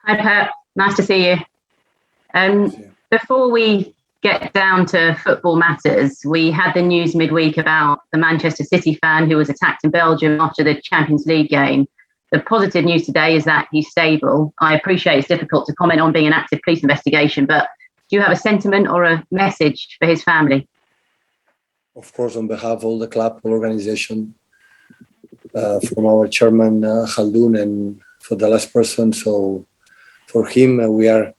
Hi, Pep. Nice to see you. Before we get down to football matters, we had the news midweek about the Manchester City fan who was attacked in Belgium after the Champions League game. The positive news today is that he's stable. I appreciate it's difficult to comment on being an active police investigation, but do you have a sentiment or a message for his family? Of course, on behalf of all the club, organization, from our chairman, Khaldoun, and for the last person. So for him, we are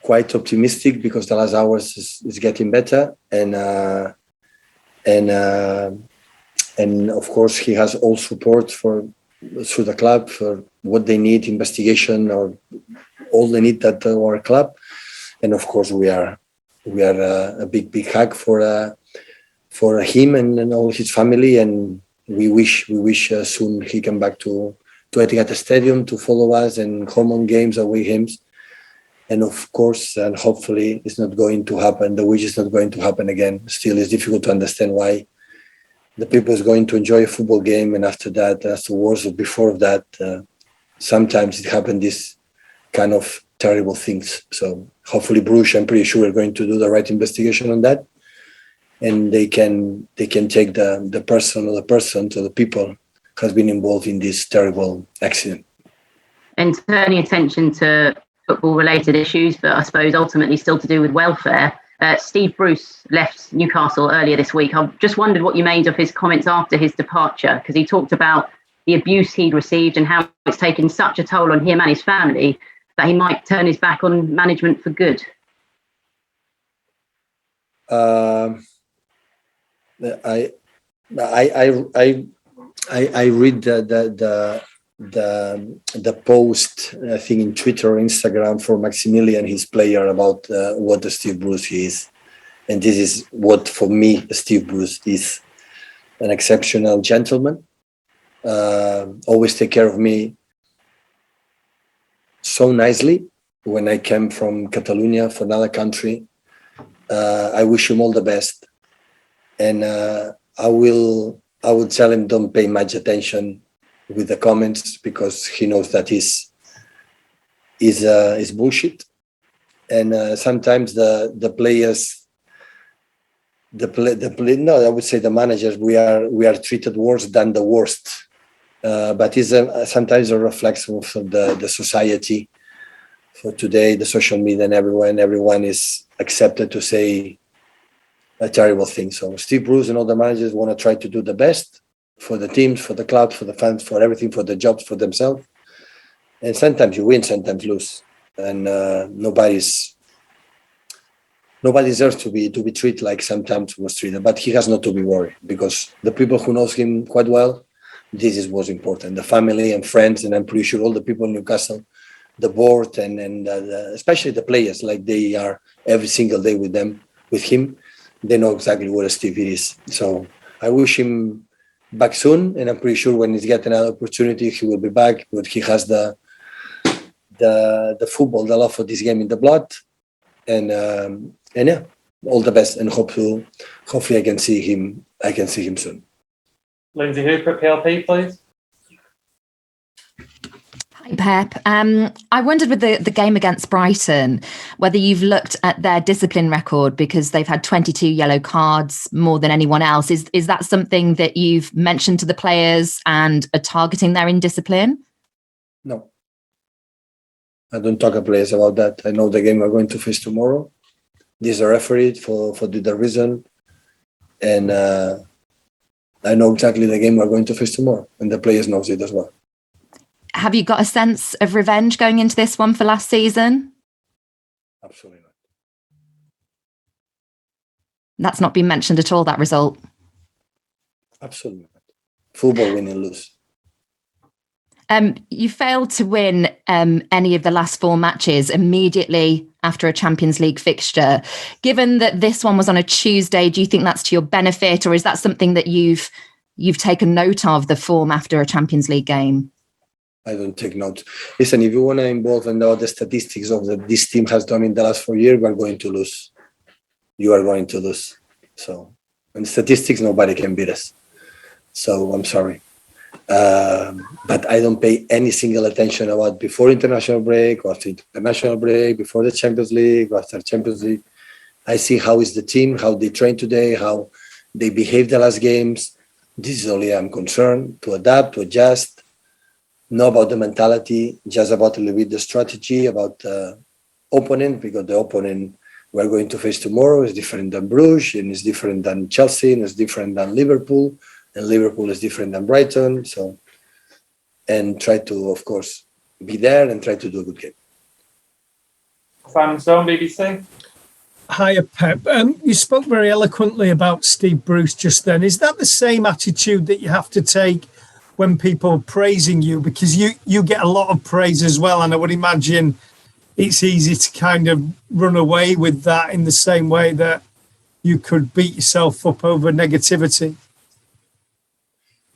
quite optimistic because the last hours is getting better. And of course, he has all support through the club for what they need, investigation or all they need at our club. And of course, we are a big hug for him and all his family, and we wish soon he come back to Etihad Stadium to follow us and home on games, away games, and of course, and hopefully it's not going to happen. The wish is not going to happen again. Still, it's difficult to understand why the people is going to enjoy a football game, and afterwards or before that, sometimes it happened this kind of terrible things. So hopefully Bruges, I'm pretty sure, are going to do the right investigation on that, and they can take the person or the persons or the people has been involved in this terrible accident. And turning attention to football-related issues, but I suppose ultimately still to do with welfare, Steve Bruce left Newcastle earlier this week. I just wondered what you made of his comments after his departure, because he talked about the abuse he'd received and how it's taken such a toll on him and his family that he might turn his back on management for good. I read the post, I think in Twitter or Instagram, for Maximilian, his player, about what the Steve Bruce is, and this is what for me Steve Bruce is: an exceptional gentleman, always take care of me so nicely when I came from Catalonia, for another country. I wish him all the best, and I will tell him don't pay much attention with the comments, because he knows that is bullshit. And sometimes the players, I would say the managers, we are treated worse than the worst. But it's sometimes a reflection of the society for today, the social media, and everyone is accepted to say a terrible thing. So Steve Bruce and all the managers want to try to do the best for the teams, for the clubs, for the fans, for everything, for the jobs, for themselves. And sometimes you win, sometimes lose, and nobody deserves to be treated like sometimes was treated. But he has not to be worried, because the people who knows him quite well, this is what's important: the family and friends, and I'm pretty sure all the people in Newcastle, the board, and especially the players, like they are every single day with him. They know exactly what a Steve is. So I wish him back soon, and I'm pretty sure when he's getting another opportunity, he will be back. But he has the football, the love for this game in the blood, and yeah, all the best, and hopefully I can see him soon. Lindsay Hooper, PLP, please. Hi, Pep. I wondered with the game against Brighton, whether you've looked at their discipline record, because they've had 22 yellow cards, more than anyone else. Is that something that you've mentioned to the players and are targeting their indiscipline? No. I don't talk to players about that. I know the game we're going to face tomorrow. This is a referee for the reason. And I know exactly the game we're going to face tomorrow, and the players knows it as well. Have you got a sense of revenge going into this one for last season? Absolutely not. That's not been mentioned at all, that result? Absolutely not. Football, win and lose. You failed to win any of the last 4 matches immediately after a Champions League fixture. Given that this one was on a Tuesday, do you think that's to your benefit, or is that something that you've taken note of, the form after a Champions League game? I don't take note. Listen, if you want to involve in all the statistics of this team has done in the last 4 years, we're going to lose. You are going to lose. So, in statistics, nobody can beat us. So, I'm sorry. But I don't pay any single attention about before international break or after international break, before the Champions League or after Champions League. I see how is the team, how they train today, how they behave the last games. This is only I'm concerned to adapt, to adjust, know about the mentality, just about a little bit the strategy, about the opponent, because the opponent we're going to face tomorrow is different than Bruges, and it's different than Chelsea, and it's different than Liverpool, and Liverpool is different than Brighton. So, and try to, of course, be there and try to do a good game. Fan Zone BBC. Hiya, Pep. You spoke very eloquently about Steve Bruce just then. Is that the same attitude that you have to take when people are praising you? Because you get a lot of praise as well, and I would imagine it's easy to kind of run away with that in the same way that you could beat yourself up over negativity.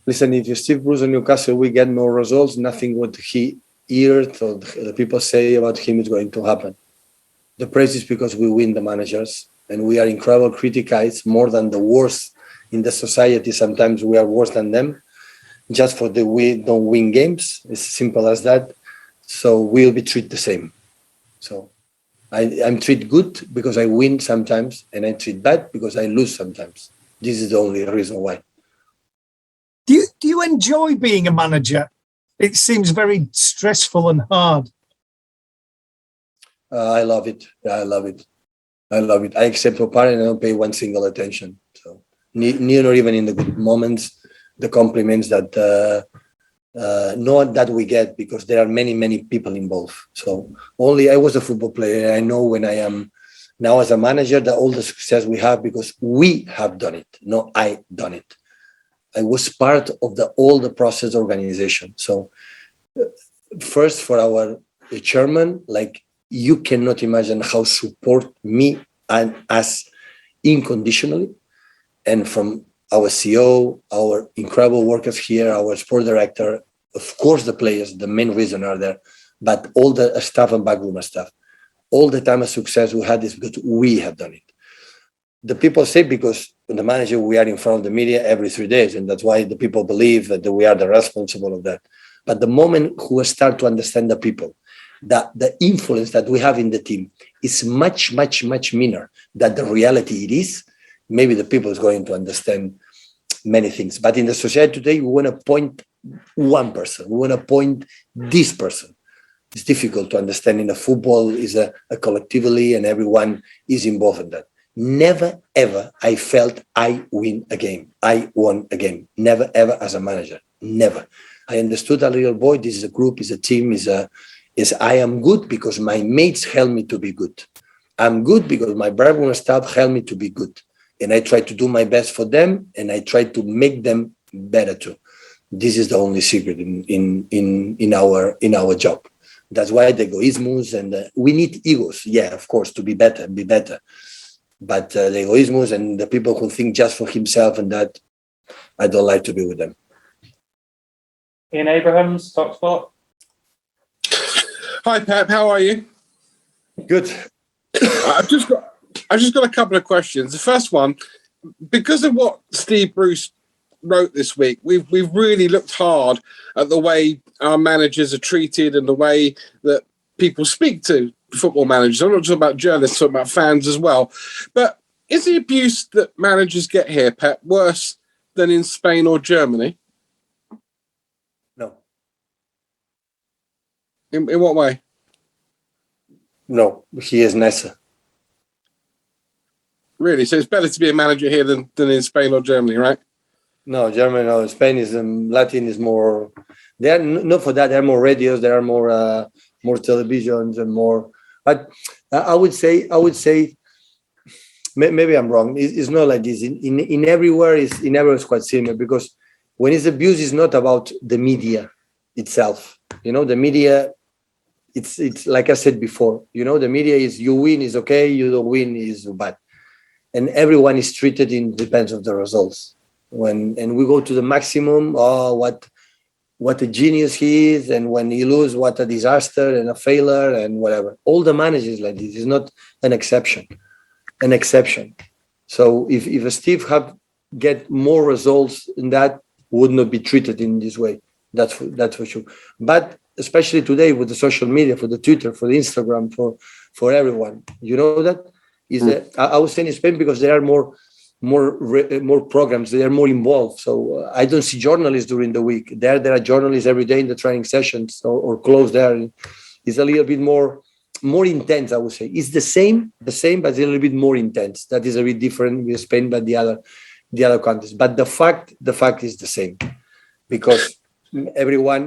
Listen, if you Steve Bruce in Newcastle, we get no results. Nothing what he heard or the people say about him is going to happen. The praise is because we win the managers, and we are incredible criticized more than the worst in the society. Sometimes we are worse than them, just for the we don't win games. It's simple as that. So we'll be treated the same. So I'm treated good because I win sometimes, and I treat bad because I lose sometimes. This is the only reason why. Do you enjoy being a manager? It seems very stressful and hard. I love it. I love it. I love it. I accept for part and I don't pay one single attention. So neither even in the good moments, the compliments that not that we get, because there are many, many people involved. So only I was a football player. I know when I am now as a manager that all the success we have because we have done it. No, I done it. I was part of all the process organization. So first for our chairman, like, you cannot imagine how support me and us unconditionally, and from our CEO, our incredible workers here, our sport director, of course the players, the main reason are there, but all the staff and backroom staff. All the time of success we had is because we have done it. The people say because the manager, we are in front of the media every 3 days, and that's why the people believe that we are the responsible of that. But the moment who start to understand the people, that the influence that we have in the team is much, much, much meaner than the reality it is, maybe the people is going to understand many things. But in the society today, we want to point one person. We want to point this person. It's difficult to understand. In the football is a collectively, and everyone is involved in that. Never, ever I felt I win a game. I won a game. Never, ever as a manager. Never. I understood a little boy, this is a group, is a team, is I am good because my mates help me to be good. I'm good because my backroom staff help me to be good. And I try to do my best for them, and I try to make them better too. This is the only secret in our job. That's why the egoisms and we need egos. Yeah, of course, to be better. But the egoisms and the people who think just for himself and that, I don't like to be with them. Ian Abrahams, TalkSport. Hi, Pep. How are you? Good. I've just got a couple of questions. The first one, because of what Steve Bruce wrote this week, we've really looked hard at the way our managers are treated and the way that people speak to football managers. I'm not talking about journalists, I'm talking about fans as well. But is the abuse that managers get here, Pep, worse than in Spain or Germany? No. In what way? No, he is nicer. Really? So it's better to be a manager here than in Spain or Germany, right? No, Germany or Spain is Latin is more. They are not for that. There are more radios. There are more televisions and more. But I would say maybe I'm wrong. It's not like this. In everywhere is quite similar, because when it's abuse, it's not about the media itself. You know, the media. It's like I said before. You know, the media is you win is okay, you don't win is bad, and everyone is treated in depends of the results. And we go to the maximum, what a genius he is, and when he lose, what a disaster and a failure and whatever. All the managers like this is not an exception. An exception. So if Steve get more results in that, would not be treated in this way. That's for sure. But especially today with the social media, for the Twitter, for the Instagram, for everyone, you know that is that I was saying in Spain because there are more programs. They are more involved. So I don't see journalists during the week. There are journalists every day in the training sessions or close there. It's a little bit more intense, I would say. It's the same, but it's a little bit more intense. That is a bit different with Spain, but the other countries. But the fact is the same, because everyone,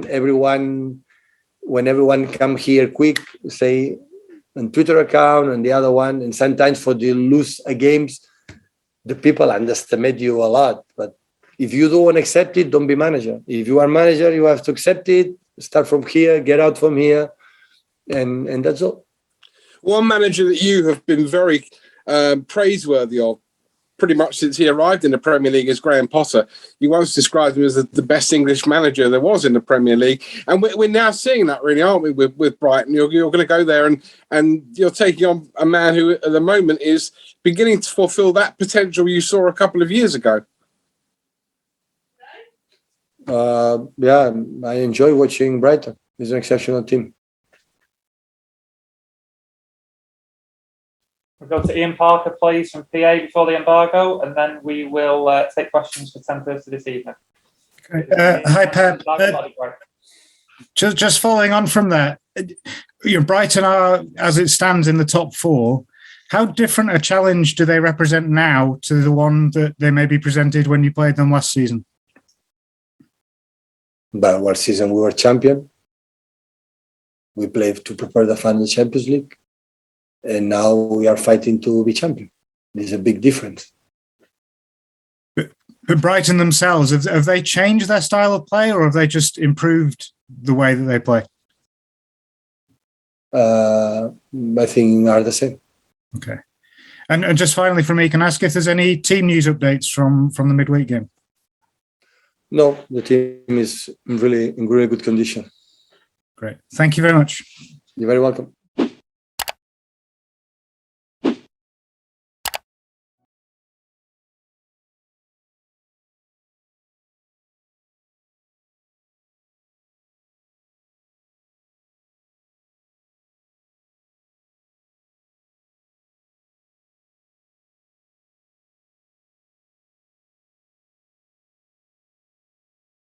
when everyone come here quick, say on Twitter account and the other one, and sometimes for the lose games, the people underestimate you a lot. But if you don't accept it, don't be manager. If you are manager, you have to accept it. Start from here, get out from here. And that's all. One manager that you have been very praiseworthy of pretty much since he arrived in the Premier League is Graham Potter. You once described him as the best English manager there was in the Premier League. And we're now seeing that, really, aren't we, with Brighton? You're going to go there and you're taking on a man who at the moment is beginning to fulfill that potential you saw a couple of years ago. Yeah, I enjoy watching Brighton. It's an exceptional team. We'll go to Ian Parker, please, from PA before the embargo, and then we will take questions for 10:30 this evening. Okay. Hi, Pep. Just following on from that, Brighton are, as it stands, in the top four. How different a challenge do they represent now to the one that they maybe presented when you played them last season? But last season we were champion. We played to prepare the final Champions League. And now we are fighting to be champion. There's a big difference. But Brighton themselves, have they changed their style of play, or have they just improved the way that they play? I think are the same. Okay. And just finally from me, can I ask if there's any team news updates from the midweek game? No, the team is in really good condition. Great. Thank you very much. You're very welcome.